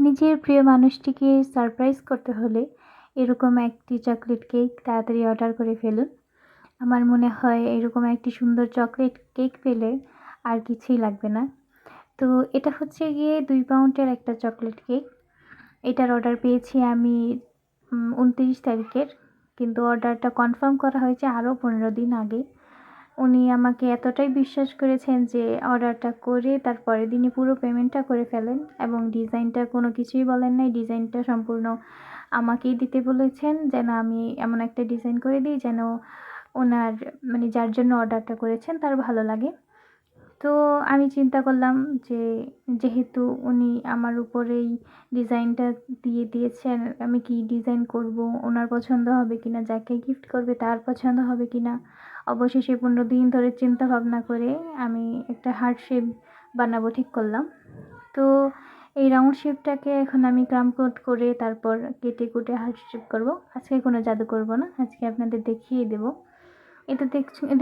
নিজের প্রিয় মানুষটিকে সারপ্রাইজ করতে হলে এরকম একটি চকলেট কেক তাড়াতাড়ি অর্ডার করে ফেলুন। আমার মনে হয় এরকম একটি সুন্দর চকলেট কেক পেলে আর কিছুই লাগবে না। তো এটা হচ্ছে গিয়ে 2 পাউন্ডের একটা চকলেট কেক। এটার অর্ডার পেয়েছি আমি 29 তারিখের, কিন্তু অর্ডারটা কনফার্ম করা হয়েছে আরও 15 দিন আগে। উনি আমাকে এতটাই বিশ্বাস করেছেন যে অর্ডারটা করে তার পরের দিনই পুরো পেমেন্টটা করে ফেলেন এবং ডিজাইনটা কোনো কিছুই বলেন নাই। ডিজাইনটা সম্পূর্ণ আমাকেই দিতে বলেছেন, যেন আমি এমন একটা ডিজাইন করে দিই যেন ওনার মানে যার জন্য অর্ডারটা করেছেন তার ভালো লাগে। তো আমি চিন্তা করলাম যে যেহেতু উনি আমার উপরেই ডিজাইনটা দিয়ে দিয়েছেন, আমি কি ডিজাইন করব, ওনার পছন্দ হবে কিনা, যাকে গিফট করবে তার পছন্দ হবে কিনা। অবশেষে 15 দিন ধরে চিন্তা ভাবনা করে আমি একটা হার্ট শেপ বানাবো ঠিক করলাম। তো এই রাউন্ড শেপটাকে এখন আমি ক্রাম কোট করে তারপর কেটে কুটে হার্ট শেপ করব। আজকে কোনো জাদু করব না, আজকে আপনাদের দেখিয়ে দেব। এটা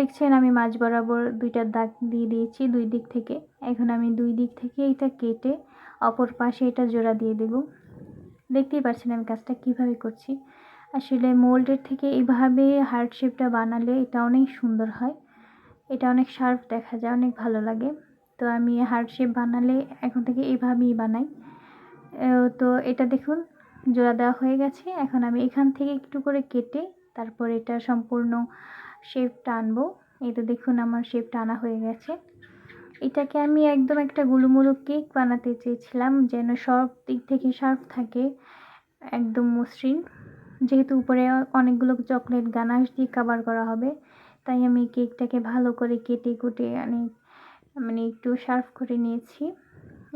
দেখছেন আমি মাঝ বরাবর 2টা দাগ দিয়ে দিয়েছি 2 দিক থেকে। এখন আমি 2 দিক থেকে এটা কেটে অপর পাশে এটা জোড়া দিয়ে দেব। দেখতেই পাচ্ছেন আমি কাজটা কিভাবে করছি। আসলে মোল্ডের থেকে এইভাবে হার্ট শেপটা বানালে এটা অনেক সুন্দর হয়, এটা অনেক শার্প দেখা যায়, অনেক ভালো লাগে। তো আমি হার্ট শেপ বানালে এখন থেকে এইভাবেই বানাই। তো এটা দেখুন জোড়া দেওয়া হয়ে গেছে। এখন আমি এখান থেকে একটু করে কেটে তারপর এটা সম্পূর্ণ শেপটা আনবো। এই তো দেখুন আমার শেপটা আনা হয়ে গেছে। এটাকে আমি একদম একটা গুলুমুলু কেক বানাতে চেয়েছিলাম, যেন সব দিক থেকে শার্প থাকে, একদম মসৃণ। যেহেতু উপরে অনেকগুলো চকলেট গানাশ দিয়ে কভার করা হবে, তাই আমি কেকটাকে ভালো করে কেটে কুটে মানে একটু শার্প করে নিয়েছি।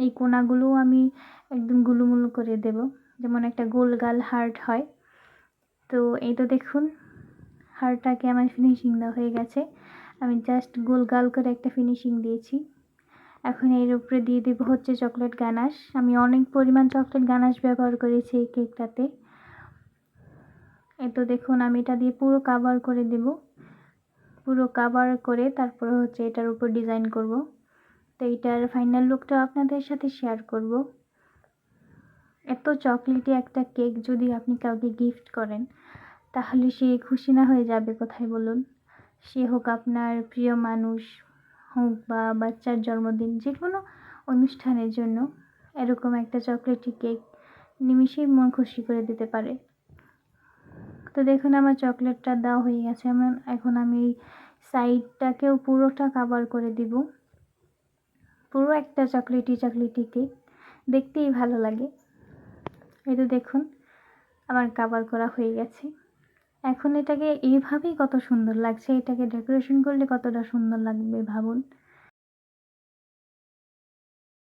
এই কোণাগুলো আমি একদম গুলুমুলু করে দেব, যেমন একটা গোল গাল হার্ট হয়। তো এই তো দেখুন হারটাকে আমার ফিনিশিং দেওয়া হয়ে গেছে। আমি জাস্ট গোল গাল করে একটা ফিনিশিং দিয়েছি। এখন এর উপরে দিয়ে দেবো হচ্ছে চকলেট গানাশ। আমি অনেক পরিমাণ চকলেট গানাশ ব্যবহার করেছি এই কেকটাতে। এই তো দেখুন আমি এটা দিয়ে পুরো কাভার করে দেব। পুরো কাভার করে তারপর হচ্ছে এটার উপর ডিজাইন করব। তো এইটার ফাইনাল লুকটা আপনাদের সাথে শেয়ার করব। এত চকলেটি একটা কেক যদি আপনি কাউকে গিফট করেন তাহলে সে খুশি না হয়ে যাবে কোথায় বলুন? সে হোক আপনার প্রিয় মানুষ হোক বা বাচ্চার জন্মদিন, যে কোনো অনুষ্ঠানের জন্য এরকম একটা চকলেটি কেক নিমিষেই মন খুশি করে দিতে পারে। তো দেখুন আমার চকলেটটা দেওয়া হয়ে গেছে। এখন আমি এই সাইডটাকেও পুরোটা কাভার করে দিব। পুরো একটা চকলেটি কেক দেখতেই ভালো লাগে। এই তো দেখুন আমার কাভার করা হয়ে গেছে। এখন এটাকে এইভাবেই কত সুন্দর লাগছে, এটাকে ডেকোরেশন করলে কতটা সুন্দর লাগবে ভাবুন।